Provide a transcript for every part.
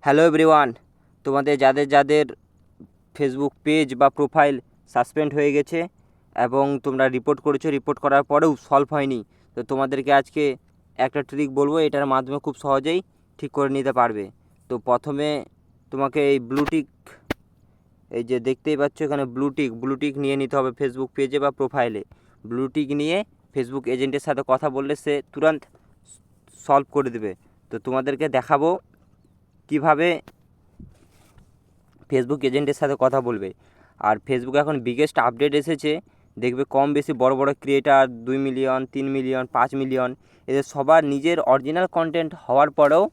Hello everyone, তোমাদের যাদের যাদের ফেসবুক পেজ বা প্রোফাইল সাসপেন্ড হয়ে গেছে এবং তোমরা রিপোর্ট করেছো, রিপোর্ট করার পরেও সলভ হয়নি, তো তোমাদেরকে আজকে একটা ট্রিক বলবো, এটার মাধ্যমে খুব সহজেই ঠিক করে নিতে পারবে। তো প্রথমে তোমাকে এই ব্লুটিক, এই যে দেখতেই পাচ্ছ এখানে ব্লুটিক নিয়ে নিতে হবে ফেসবুক পেজে বা প্রোফাইলে। ব্লুটিক নিয়ে ফেসবুক এজেন্টের সাথে কথা বললে সে তুরন্ত সলভ করে দেবে। তো তোমাদেরকে দেখাবো কিভাবে ফেসবুক এজেন্টের সাথে কথা বলবে। আর ফেসবুকে এখন বিগেস্ট আপডেট এসেছে, দেখবে কম বেশি বড় বড় ক্রিয়েটার 2 মিলিয়ন 3 মিলিয়ন 5 মিলিয়ন এদের সবার নিজের অরিজিনাল কন্টেন্ট হওয়ার পরেও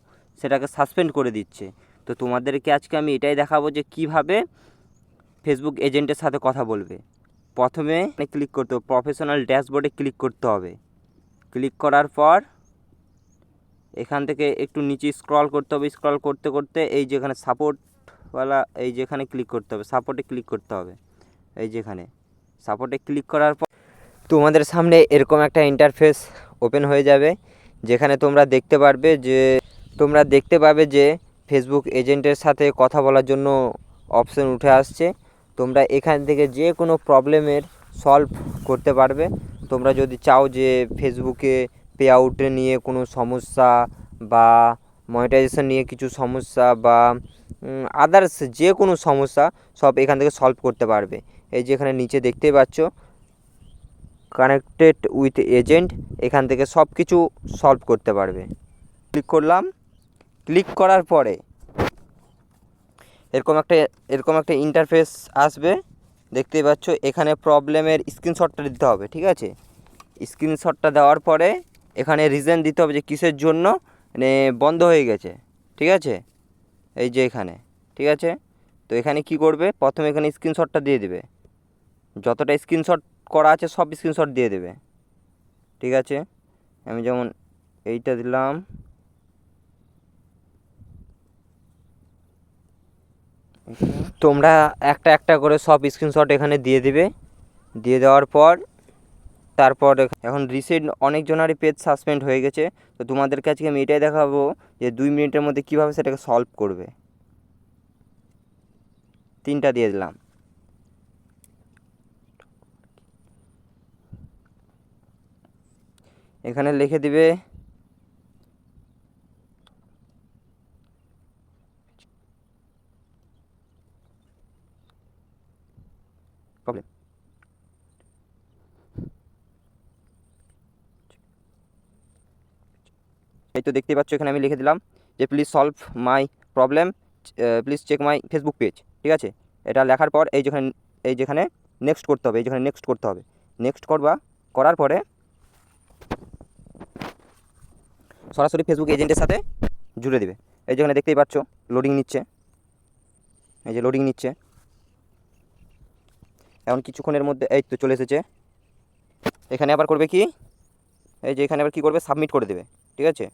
সেটাকে সাসপেন্ড করে দিচ্ছে। তো তোমাদেরকে আজকে আমি এটাই দেখাবো যে কিভাবে ফেসবুক এজেন্টের সাথে কথা বলবে। প্রথমে ক্লিক করতে হবে, প্রফেশনাল ড্যাশবোর্ডে ক্লিক করতে হবে। ক্লিক করার পর এখান থেকে একটু নিচে স্ক্রল করতে হবে। স্ক্রল করতে করতে এই যেখানে সাপোর্টওয়ালা, এই যেখানে ক্লিক করতে হবে, সাপোর্টে ক্লিক করতে হবে। এই যেখানে সাপোর্টে ক্লিক করার পর তোমাদের সামনে এরকম একটা ইন্টারফেস ওপেন হয়ে যাবে, যেখানে তোমরা দেখতে পাবে যে ফেসবুক এজেন্টের সাথে কথা বলার জন্য অপশন উঠে আসছে। তোমরা এখান থেকে যে কোনো প্রবলেমের সলভ করতে পারবে। তোমরা যদি চাও যে ফেসবুকে পে আউটে নিয়ে কোনো সমস্যা বা মনিটাইজেশন নিয়ে কিছু সমস্যা বা আদার্স যে কোনো সমস্যা সব এখান থেকে সলভ করতে পারবে। এই যে এখানে নিচে দেখতেই পাচ্ছ কানেক্টেড উইথ এজেন্ট, এখান থেকে সব কিছু সলভ করতে পারবে। ক্লিক করলাম। ক্লিক করার পরে এরকম একটা ইন্টারফেস আসবে, দেখতেই পাচ্ছ। এখানে প্রবলেমের স্ক্রিনশটটা দিতে হবে, ঠিক আছে। স্ক্রিনশটটা দেওয়ার পরে এখানে রিজন দিতে হবে যে কিসের জন্য মানে বন্ধ হয়ে গেছে, ঠিক আছে। এই যে এখানে, ঠিক আছে। তো এখানে কি করবে, প্রথমে এখানে স্ক্রিনশটটা দিয়ে দেবে, যতটা স্ক্রিনশট করা আছে সব স্ক্রিনশট দিয়ে দেবে, ঠিক আছে। আমি যেমন এইটা দিলাম, তোমরা একটা একটা করে সব স্ক্রিনশট এখানে দিয়ে দিবে। দিয়ে দেওয়ার পর তারপর এখন রিসেন্ট অনেকজনারই পেজ সাসপেন্ড হয়ে গেছে। তো তোমাদের কাছে আমি এটাই দেখাবো যে 2 মিনিটের মধ্যে কীভাবে সেটাকে সলভ করবে। 3টা দিয়ে দিলাম। এখানে লিখে দিবে প্রবলেম। এই তো দেখতেই পাচ্ছ এখানে আমি লিখে দিলাম যে please solve my problem, please check my Facebook page, ঠিক আছে। এটা লেখার পর এই যেখানে নেক্সট করতে হবে, এই যেখানে নেক্সট করতে হবে। নেক্সট করার পরে সরাসরি ফেসবুক এজেন্টের সাথে জুড়ে দেবে। এই যেখানে দেখতেই পাচ্ছ লোডিং নিচ্ছে, এই যে লোডিং নিচ্ছে। এখন কিছুক্ষণের মধ্যে এই তো চলে এসেছে। এখানে আবার করবে কি, এই যে এখানে আবার কী করবে, সাবমিট করে দেবে, ঠিক আছে।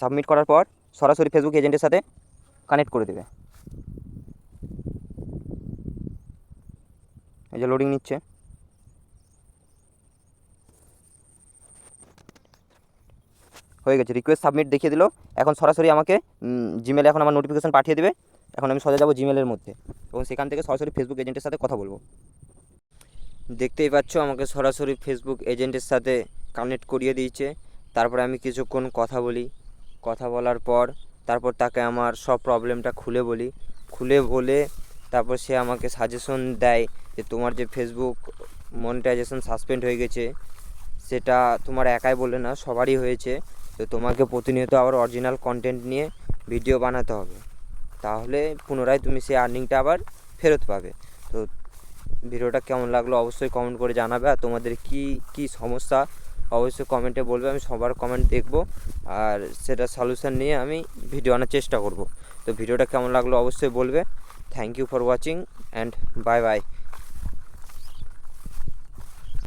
সাবমিট করার পর সরাসরি ফেসবুক এজেন্টের সাথে কানেক্ট করে দেবে। এই যে লোডিং নিচ্ছে। হয়ে গেছে, রিকোয়েস্ট সাবমিট দেখিয়ে দিল। এখন সরাসরি আমাকে জিমেলে এখন আমার নোটিফিকেশান পাঠিয়ে দেবে। এখন আমি সোজা যাবো জিমেলের মধ্যে এবং সেখান থেকে সরাসরি ফেসবুক এজেন্টের সাথে কথা বলবো। দেখতেই পাচ্ছ আমাকে সরাসরি ফেসবুক এজেন্টের সাথে কানেক্ট করিয়ে দিয়েছে। তারপরে আমি কিছুক্ষণ কথা বলি, কথা বলার পর তারপর তাকে আমার সব প্রবলেমটা খুলে বলে তারপর সে আমাকে সাজেশন দেয় যে তোমার যে ফেসবুক মনিটাইজেশন সাসপেন্ড হয়ে গেছে সেটা তোমার একাই বলে না, সবারই হয়েছে। তো তোমাকে প্রতিনিয়ত আবার অরিজিনাল কন্টেন্ট নিয়ে ভিডিও বানাতে হবে, তাহলে পুনরায় তুমি সেই আর্নিংটা আবার ফেরত পাবে। তো ভিডিওটা কেমন লাগলো অবশ্যই কমেন্ট করে জানাবে। আর তোমাদের কি সমস্যা অবশ্যই কমেন্টে বলবে, আমি সবার কমেন্ট দেখব আর সেটা সলিউশন নিয়ে আমি ভিডিও আনার চেষ্টা করব। তো ভিডিওটা কেমন লাগলো অবশ্যই বলবে। Thank you for watching and bye by.